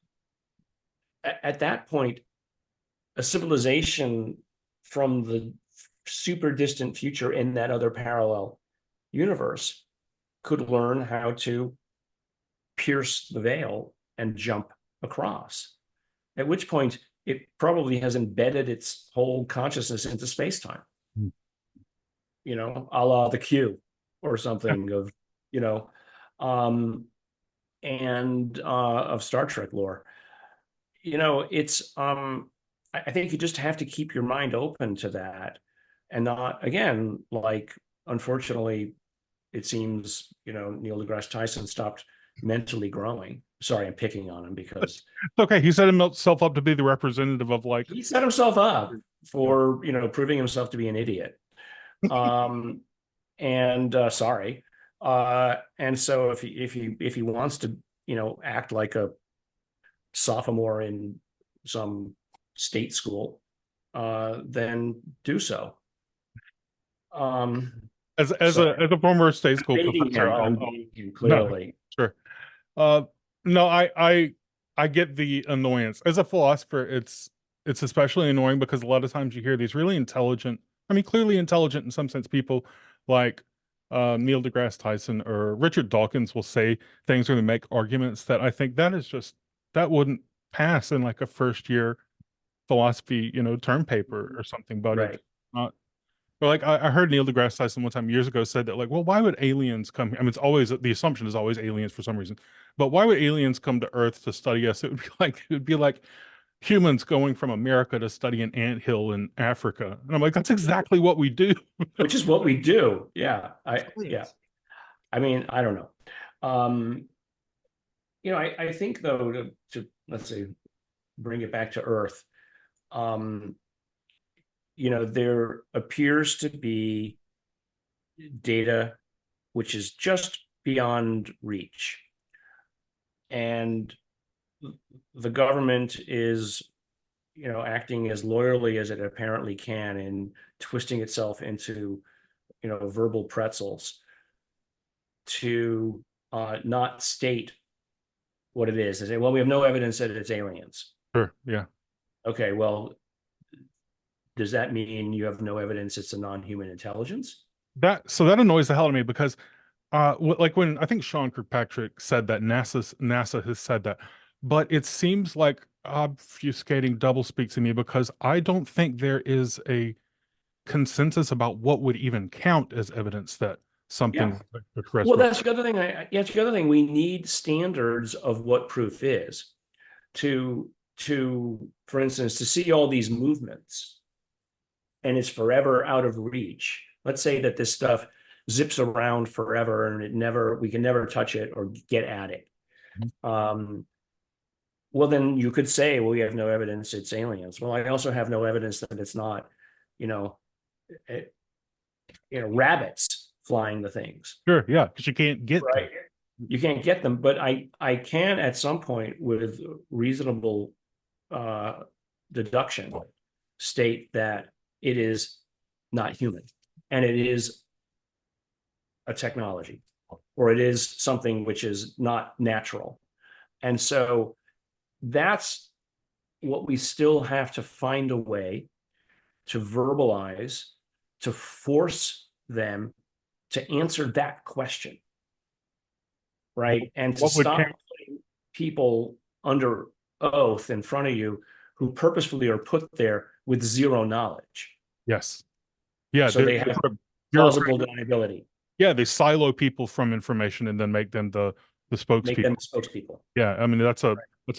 At that point, a civilization from the super distant future in that other parallel universe could learn how to pierce the veil and jump across. At which point, it probably has embedded its whole consciousness into space-time, Mm. a la the Q or something of, you know, um, and of Star Trek lore. It's I think you just have to keep your mind open to that and not, again, like, unfortunately, it seems, Neil deGrasse Tyson stopped mentally growing. Sorry, I'm picking on him because It's okay. He set himself up to be the representative of like, he set himself up for, proving himself to be an idiot. Um, and sorry. And so if he wants to, act like a sophomore in some state school, then do so. Um, sorry, as a former state school baiting professor, him. I'm I'll baiting him no, clearly. sure. Uh, no, I get the annoyance. As a philosopher, it's especially annoying because a lot of times you hear these really intelligent, I mean, clearly intelligent in some sense people like Neil deGrasse Tyson or Richard Dawkins will say things or they make arguments that I think that wouldn't pass in like a first year philosophy, term paper or something, but it's Right. not. Or like I heard Neil deGrasse Tyson one time years ago said that like, well, why would aliens come here? I mean, it's always the assumption is always aliens for some reason, but why would aliens come to Earth to study us? It would be like humans going from America to study an anthill in Africa, and I'm like, that's exactly what we do. Which is what we do. Yeah. Yeah. Science. I mean, I don't know. Um, I think though, to let's say bring it back to Earth, um, there appears to be data which is just beyond reach. And the government is, acting as loyally as it apparently can in twisting itself into, verbal pretzels to not state what it is. They say, well, we have no evidence that it's aliens. Sure, yeah. Okay, well, does that mean you have no evidence it's a non-human intelligence? That annoys the hell out of me because like when I think Sean Kirkpatrick said that NASA has said that, but it seems like obfuscating doublespeak to me because I don't think there is a consensus about what would even count as evidence that something Yeah. Well, extraterrestrial. that's the other thing. That's the other thing. We need standards of what proof is for instance, to see all these movements and it's forever out of reach. Let's say that this stuff zips around forever and we can never touch it or get at it. Well, then you could say, well, we have no evidence it's aliens. Well, I also have no evidence that it's not, you know, it, rabbits flying the things. Sure, yeah, because you can't get them. Right. You can't get them, but I can at some point with reasonable deduction state that it is not human and it is a technology or it is something which is not natural. And so that's what we still have to find a way to verbalize, to force them to answer that question. Right. And to stop putting people under oath in front of you who purposefully are put there with zero knowledge. Yes. Yeah. So they have plausible deniability. Yeah, they silo people from information and then make them the spokespeople. Make them the spokespeople. Yeah, I mean that's a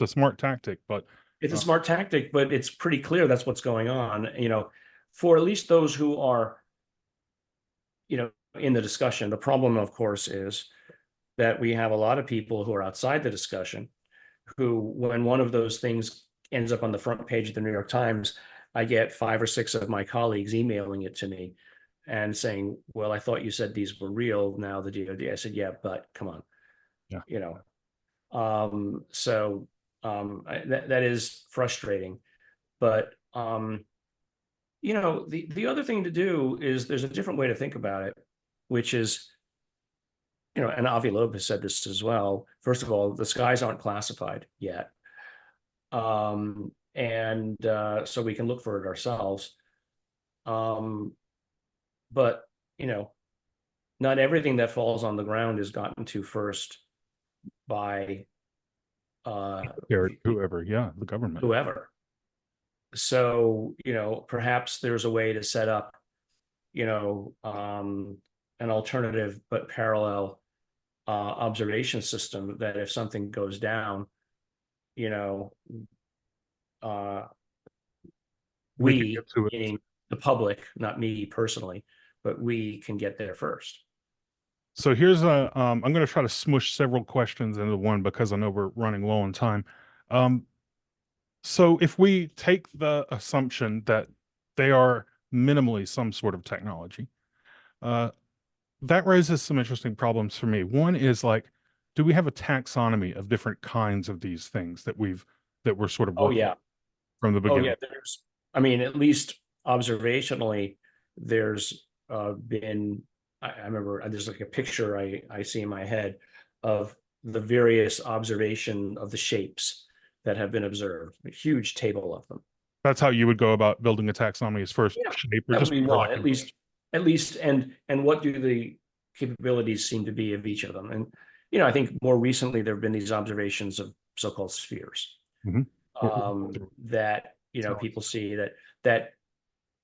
smart tactic, but it's a smart tactic, but it's pretty clear that's what's going on. For at least those who are, in the discussion. The problem, of course, is that we have a lot of people who are outside the discussion who, when one of those things ends up on the front page of the New York Times, I get 5 or 6 of my colleagues emailing it to me and saying, well, I thought you said these were real. Now the DOD. I said, yeah, but come on. Yeah. That is frustrating. But, the other thing to do is there's a different way to think about it, which is, and Avi Loeb has said this as well. First of all, the skies aren't classified yet. So we can look for it ourselves. But, not everything that falls on the ground is gotten to first by whoever, the government. Whoever. So, perhaps there's a way to set up, an alternative but parallel observation system that if something goes down, we, meaning the public, not me personally, but we can get there first. So here's I'm going to try to smush several questions into one because I know we're running low on time. So if we take the assumption that they are minimally some sort of technology, that raises some interesting problems for me. One is like, do we have a taxonomy of different kinds of these things that we're sort of working from the beginning? At least observationally, there's been, I remember there's like a picture I see in my head of the various observation of the shapes that have been observed, a huge table of them. That's how you would go about building a taxonomy, is first shape, or just like at least, and what do the capabilities seem to be of each of them? And, I think more recently there have been these observations of so-called spheres. That, people see that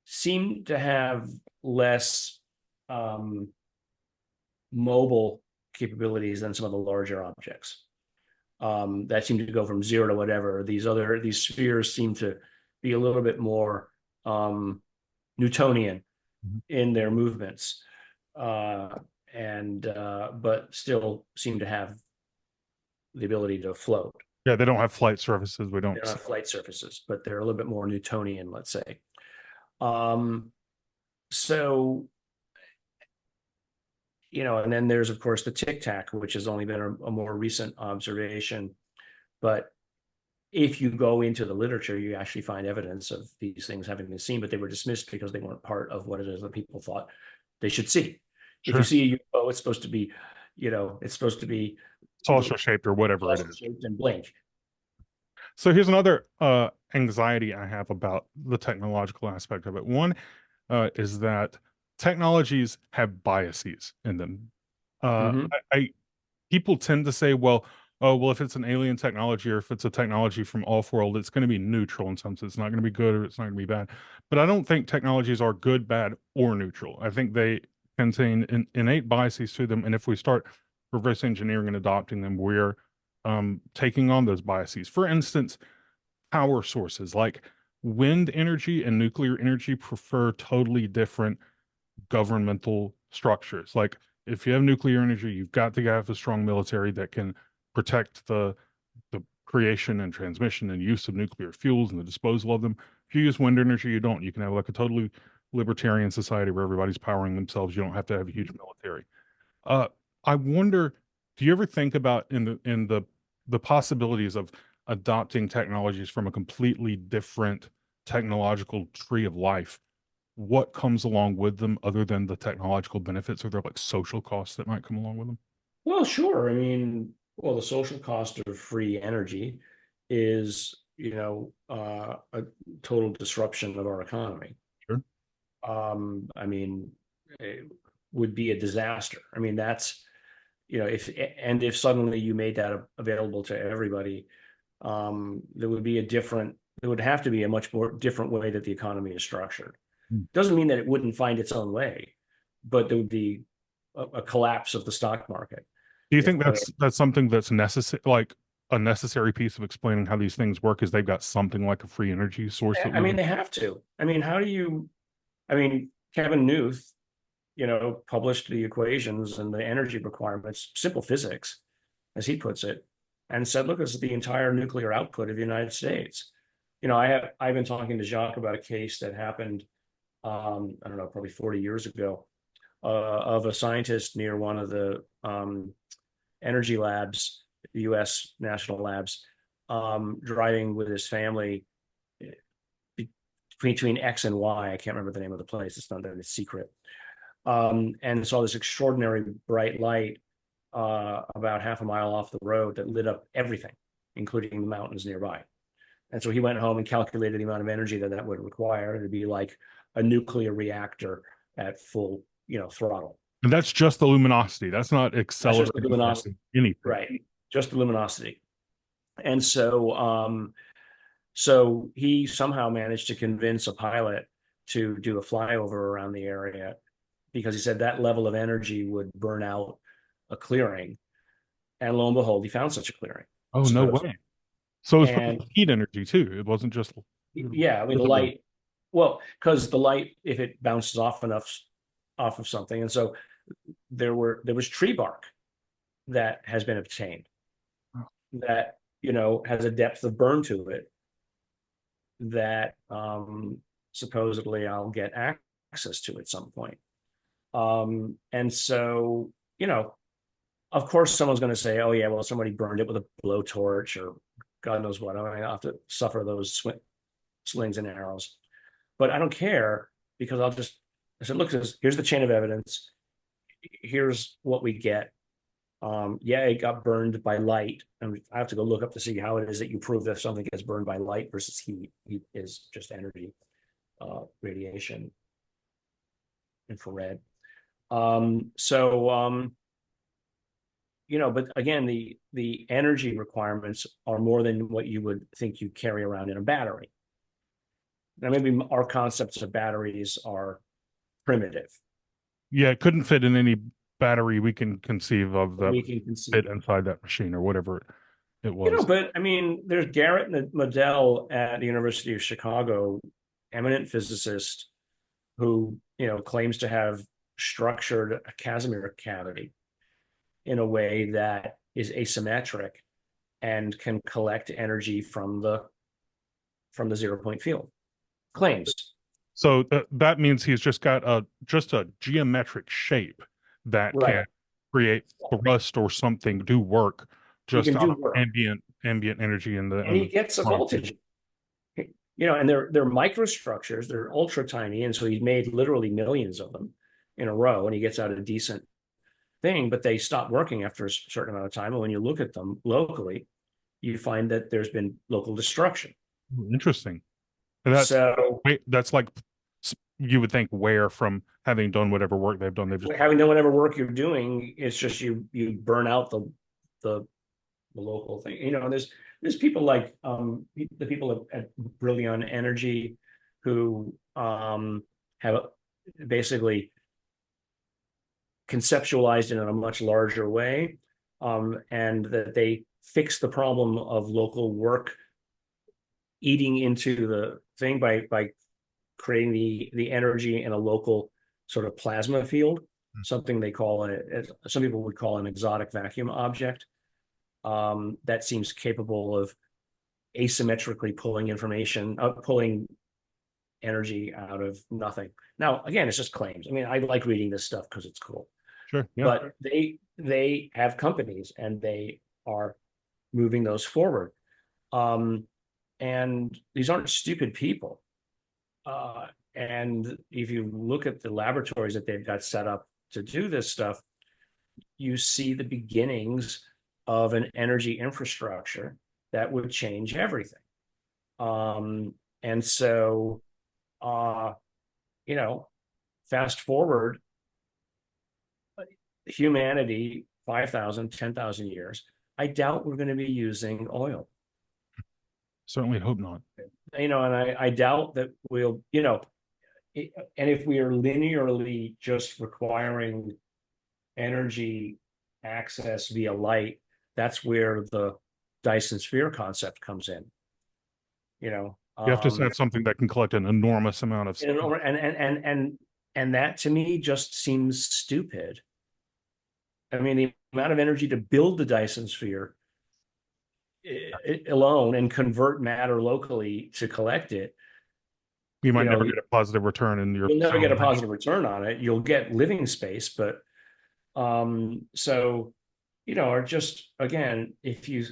seem to have less mobile capabilities than some of the larger objects that seem to go from 0 to whatever. These spheres seem to be a little bit more Newtonian in their movements, but still seem to have the ability to float. Yeah, they don't have flight surfaces. They don't have flight surfaces, but they're a little bit more Newtonian, let's say. And then there's, of course, the Tic Tac, which has only been a more recent observation. But if you go into the literature, you actually find evidence of these things having been seen, but they were dismissed because they weren't part of what it is that people thought they should see. Sure. If you see a UFO, it's supposed to be, saucer shaped or whatever it is, and blink. So here's another anxiety I have about the technological aspect of it. One is that technologies have biases in them. People tend to say, well, if it's an alien technology or if it's a technology from off-world, it's going to be neutral in some sense. It's not going to be good or it's not going to be bad. But I don't think technologies are good, bad, or neutral. I think they contain innate biases to them, and if we start reverse engineering and adopting them, we're taking on those biases. For instance, power sources like wind energy and nuclear energy prefer totally different governmental structures. Like if you have nuclear energy, you've got to have a strong military that can protect the creation and transmission and use of nuclear fuels and the disposal of them. If you use wind energy, you don't. You can have like a totally libertarian society where everybody's powering themselves. You don't have to have a huge military. Uh, I wonder, do you ever think about in the possibilities of adopting technologies from a completely different technological tree of life? What comes along with them other than the technological benefits? Are there like social costs that might come along with them? Well, sure. I mean, well, the social cost of free energy is, a total disruption of our economy. Sure. I mean, it would be a disaster. I mean, that's, if suddenly you made that available to everybody, there would have to be a much more different way that the economy is structured. Mm. Doesn't mean that it wouldn't find its own way, but there would be a collapse of the stock market. Do you If think that's something that's necessary, like a necessary piece of explaining how these things work is they've got something like a free energy source that I we mean, they have to. I mean, Kevin Newth, published the equations and the energy requirements, simple physics, as he puts it, and said, look, this is the entire nuclear output of the United States. I've been talking to Jacques about a case that happened, I don't know, probably 40 years ago, of a scientist near one of the energy labs, the US national labs, driving with his family between X and Y. I can't remember the name of the place. It's not that it's secret. And saw this extraordinary bright light about half a mile off the road that lit up everything, including the mountains nearby. And so he went home and calculated the amount of energy that that would require. It'd be like a nuclear reactor at full, throttle. and that's just the luminosity. That's not That's just the accelerating luminosity, anything. right? Just the luminosity. And so he somehow managed to convince a pilot to do a flyover around the area because he said that level of energy would burn out a clearing. And lo and behold, he found such a clearing. Oh, no Supposedly. way. So it's And heat energy too. It wasn't just yeah, I mean, the light, well, because the light, if it bounces off enough off of something, and so there was tree bark that has been obtained that has a depth of burn to it that supposedly I'll get access to at some point. And so, of course, someone's going to say, oh, yeah, well, somebody burned it with a blowtorch or God knows what. I mean, I'll have to suffer those slings and arrows. But I don't care because I said, look, here's the chain of evidence. Here's what we get. Yeah, it got burned by light. And I have to go look up to see how it is that you prove that something gets burned by light versus heat. Heat is just energy, radiation, infrared. But again, the energy requirements are more than what you would think you carry around in a battery. Now, maybe our concepts of batteries are primitive. Yeah, it couldn't fit in any battery we can conceive of that We can conceive fit of. inside that machine or whatever it was. But I mean, there's Garrett Medell at the University of Chicago, eminent physicist who, claims to have structured a Casimir cavity in a way that is asymmetric and can collect energy from the 0 point field. Claims. So that means he's just got a geometric shape that Right. can create thrust or something, do work He just can out do of work. ambient energy in And he gets a voltage. And they're microstructures, they're ultra tiny. And so he made literally millions of them in a row, and he gets out a decent thing, but they stop working after a certain amount of time. And when you look at them locally, you find that there's been local destruction. Interesting. And that's like you would think where from having done whatever work they've done, they've just having done whatever work you're doing, it's just you burn out the local thing. And there's people like the people at Brilliant Energy who have basically conceptualized in a much larger way, and that they fix the problem of local work eating into the thing by creating the energy in a local sort of plasma field, something they call it, some people would call an exotic vacuum object, that seems capable of asymmetrically pulling energy out of nothing. Now, again, it's just claims. I mean, I like reading this stuff because it's cool. Sure. Yeah. But they have companies and they are moving those forward. And these aren't stupid people. And if you look at the laboratories that they've got set up to do this stuff, you see the beginnings of an energy infrastructure that would change everything. And so, fast forward humanity 5,000, 10,000 years, I doubt we're going to be using oil. Certainly hope not. And I doubt that we'll, and if we are linearly just requiring energy access via light, that's where the Dyson sphere concept comes in. You have to have something that can collect an enormous amount of stuff. And that to me just seems stupid. I mean, the amount of energy to build the Dyson sphere alone and convert matter locally to collect it. You might never get a positive return in your. You'll never get a positive return on it. You'll get living space, but so or just again, if you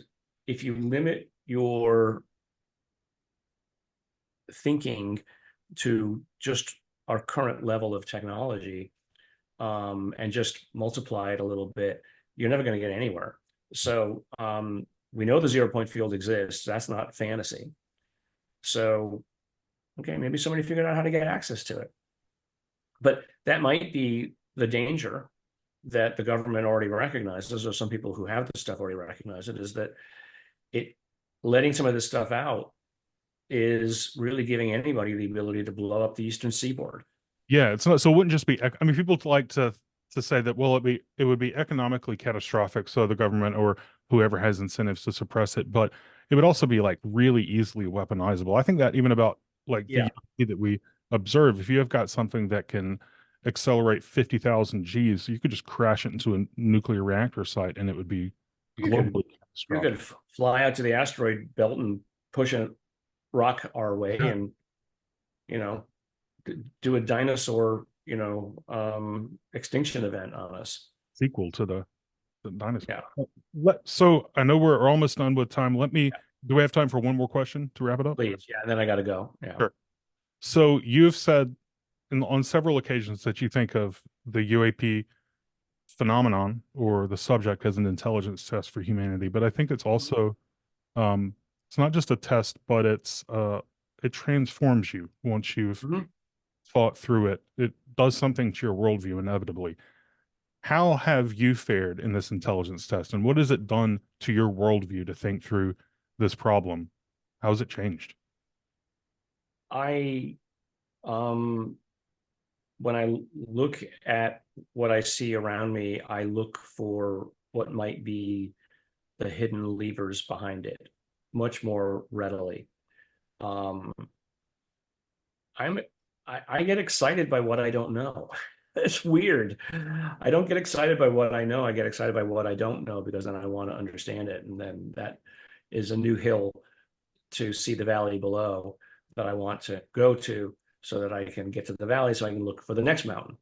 limit your thinking to just our current level of technology, and just multiply it a little bit, you're never going to get anywhere. So we know the 0-point field exists. That's not fantasy. So, okay, maybe somebody figured out how to get access to it. But that might be the danger that the government already recognizes, or some people who have this stuff already recognize it, is that letting some of this stuff out is really giving anybody the ability to blow up the Eastern Seaboard. Yeah, it's not. So it wouldn't just be. I mean, people like to say that. Well, it would be economically catastrophic. So the government or whoever has incentives to suppress it, but it would also be like really easily weaponizable. I think that even about like the UAP that we observe, if you have got something that can accelerate 50,000 Gs, you could just crash it into a nuclear reactor site, and it would be globally catastrophic. You could fly out to the asteroid belt and push a rock our way, and do a dinosaur extinction event on us. Sequel to the dinosaur. Yeah. So I know we're almost done with time. Do we have time for one more question to wrap it up? Please. Yeah. Then I got to go. Yeah. Sure. So you've said on several occasions that you think of the UAP phenomenon or the subject as an intelligence test for humanity, but I think it's also, it's not just a test, but it transforms you once you've thought through it. It does something to your worldview inevitably. How have you fared in this intelligence test, and what has it done to your worldview to think through this problem? How has it changed? When I look at what I see around me, I look for what might be the hidden levers behind it much more readily. I get excited by what I don't know. It's weird. I don't get excited by what I know. I get excited by what I don't know, because then I want to understand it. And then that is a new hill to see the valley below that I want to go to, so that I can get to the valley so I can look for the next mountain.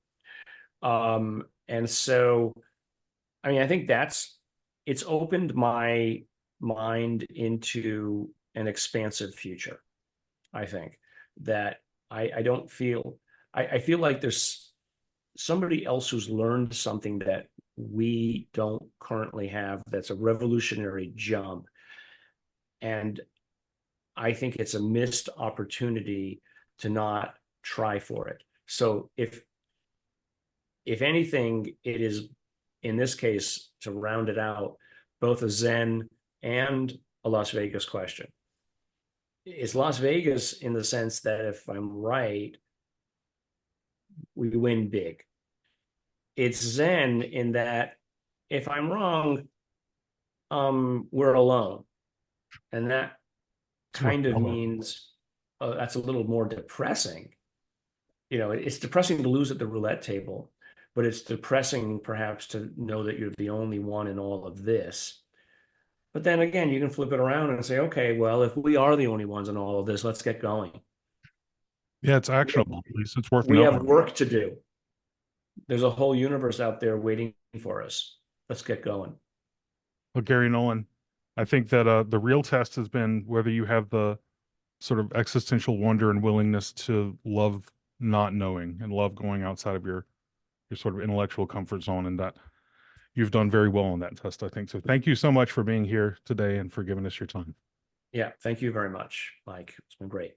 And so, I mean, I think it's opened my mind into an expansive future. I think that I feel like there's somebody else who's learned something that we don't currently have, that's a revolutionary jump. And I think it's a missed opportunity to not try for it. So if anything, it is, in this case, to round it out, both a Zen and a Las Vegas question. It's Las Vegas in the sense that if I'm right, we win big. it's Zen in that if I'm wrong, we're alone. And that It's what kind of Nolan. means that's a little more depressing. You know, it's depressing to lose at the roulette table, but it's depressing perhaps to know that you're the only one in all of this. But then again, you can flip it around and say, okay, well, if we are the only ones in all of this, let's get going. Yeah, it's actionable. At least it's worth We have knowing. work to do. There's a whole universe out there waiting for us. Let's get going. Well, Gary Nolan, I think that the real test has been whether you have the sort of existential wonder and willingness to love not knowing and love going outside of your sort of intellectual comfort zone, and that you've done very well on that test, I think. So thank you so much for being here today and for giving us your time. Yeah, thank you very much, Mike. It's been great.